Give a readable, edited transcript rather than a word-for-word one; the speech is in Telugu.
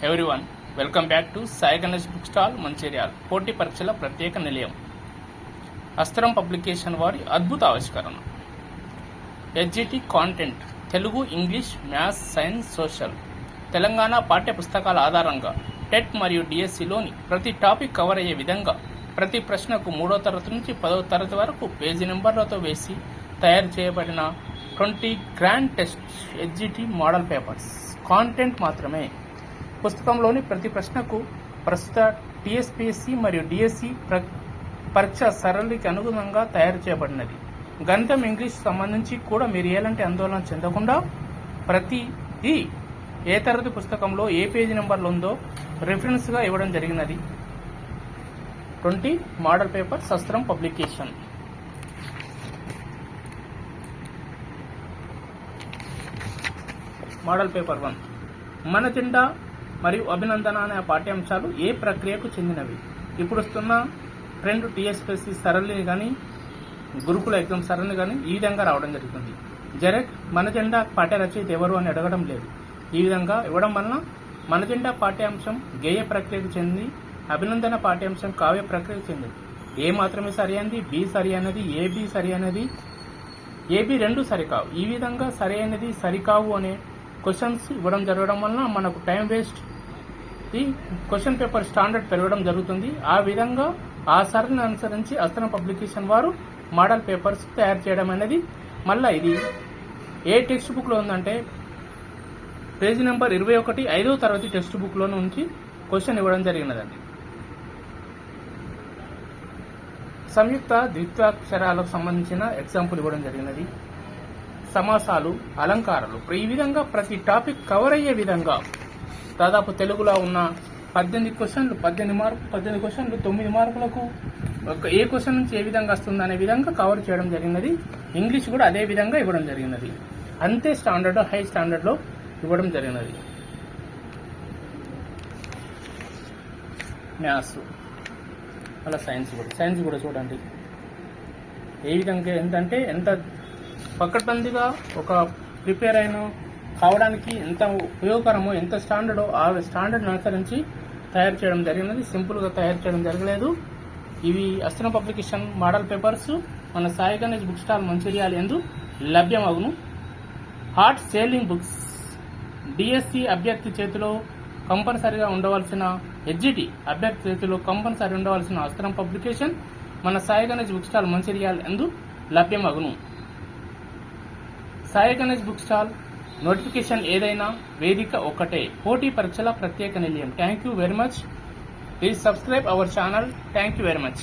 Everyone welcome back to Sai Ganesh book stall Mancherial. పోటీ పరీక్షల ప్రత్యేక నిలయం అస్త్రం పబ్లికేషన్ వారి అద్భుత ఆవిష్కరణ. SGT content Telugu, English, maths, science, social Telangana పాఠ్య పుస్తకాల ఆధారంగా టెట్ మరియు డిఎస్సిలోని ప్రతి టాపిక్ కవర్ అయ్యే విధంగా ప్రతి ప్రశ్నకు 3వ తరగతి నుంచి 10వ తరగతి వరకు పేజీ నెంబర్లతో వేసి తయారు చేయబడిన 20 grand test SGT model papers. Content మాత్రమే. పుస్తకంలోని ప్రతి ప్రశ్నకు ప్రస్తుత టీఎస్పీఎస్సీ మరియు డిఎస్సి పరీక్ష సరళికి అనుగుణంగా తయారు చేయబడినది. గణితం, ఇంగ్లీష్ సంబంధించి కూడా మీరు ఎలాంటి ఆందోళన చెందకుండా ప్రతిదీ ఏ తరగతి పుస్తకంలో ఏ పేజీ నెంబర్లు ఉందో రిఫరెన్స్గా ఇవ్వడం జరిగినది. 20 మోడల్ పేపర్స్ అస్త్రం పబ్లికేషన్. మోడల్ పేపర్ 1 మన జెండా మరియు అభినందన అనే పాఠ్యాంశాలు ఏ ప్రక్రియకు చెందినవి? ఇప్పుడు వస్తున్న ట్రెండ్ టీఎస్పీఎస్సీ సరళిని కానీ గురుకుల ఎగ్జామ్ సరళిని కానీ ఈ విధంగా రావడం జరుగుతుంది. జరెక్ మన జెండా పాఠ్య రచయిత ఎవరు అని అడగడం లేదు. ఈ విధంగా ఇవ్వడం వలన మన జెండా పాఠ్యాంశం గేయ ప్రక్రియకు చెంది, అభినందన పాఠ్యాంశం కావ్య ప్రక్రియకు చెందింది. ఏ మాత్రమే సరి అయినది, బి సరి అయినది, ఏబి సరి అయినది, ఏబి రెండు సరికావు. ఈ విధంగా సరి అయినది సరికావు అనే క్వశ్చన్స్ ఇవ్వడం జరగడం వలన మనకు టైం వేస్ట్, ఈ క్వశ్చన్ పేపర్ స్టాండర్డ్ పెరగడం జరుగుతుంది. ఆ విధంగా ఆ సరళిని అనుసరించి అస్త్రం పబ్లికేషన్ వారు మోడల్ పేపర్స్ తయారు చేయడం అనేది, మళ్ళీ ఇది ఏ టెక్స్ట్ బుక్లో ఉందంటే పేజీ నెంబర్ 21 5వ తరగతి టెక్స్ట్ బుక్లో నుంచి క్వశ్చన్ ఇవ్వడం జరిగినదండి. సంయుక్త ద్విత్వాక్షరాలకు సంబంధించిన ఎగ్జాంపుల్ ఇవ్వడం జరిగినది. సమాసాలు, అలంకారాలు, ఈ విధంగా ప్రతి టాపిక్ కవర్ అయ్యే విధంగా దాదాపు తెలుగులో ఉన్న 18 క్వశ్చన్లు 18 క్వశ్చన్లు 9 మార్కులకు ఏ క్వశ్చన్ నుంచి ఏ విధంగా వస్తుంది అనే విధంగా కవర్ చేయడం జరిగినది. ఇంగ్లీష్ కూడా అదే విధంగా ఇవ్వడం జరిగినది. అంతే స్టాండర్డ్, హై స్టాండర్డ్లో ఇవ్వడం జరిగినది. మ్యాథ్స్ అలా సైన్స్ కూడా చూడండి ఏ విధంగా ఏంటంటే ఎంత పకడ్బందీగా ఒక ప్రిపేర్ అయిన కావడానికి ఎంత ఉపయోగకరమో, ఎంత స్టాండర్డో ఆ స్టాండర్డ్ని అనుసరించి తయారు చేయడం జరిగినది. సింపుల్గా తయారు చేయడం జరగలేదు. ఇవి అస్త్రం పబ్లికేషన్ మోడల్ పేపర్స్ మన సాయి గణేష్ బుక్ స్టాల్ మంచిర్యాల యందు లభ్యమగును. Hot selling books. డిఎస్సి అభ్యర్థి చేతిలో కంపల్సరీగా ఉండవలసిన, ఎస్జిటి అభ్యర్థి చేతిలో కంపల్సరీ ఉండవలసిన అస్త్రం పబ్లికేషన్ మన సాయి గణేష్ బుక్ స్టాల్ మంచిర్యాల యందు లభ్యమగును. Sai Ganesh book stall notification ఏదైనా వేదిక ఒక్కటే. పోటీ పరీక్షల ప్రత్యేక నిలయం. Thank you very much. Please subscribe our channel. Thank you very much.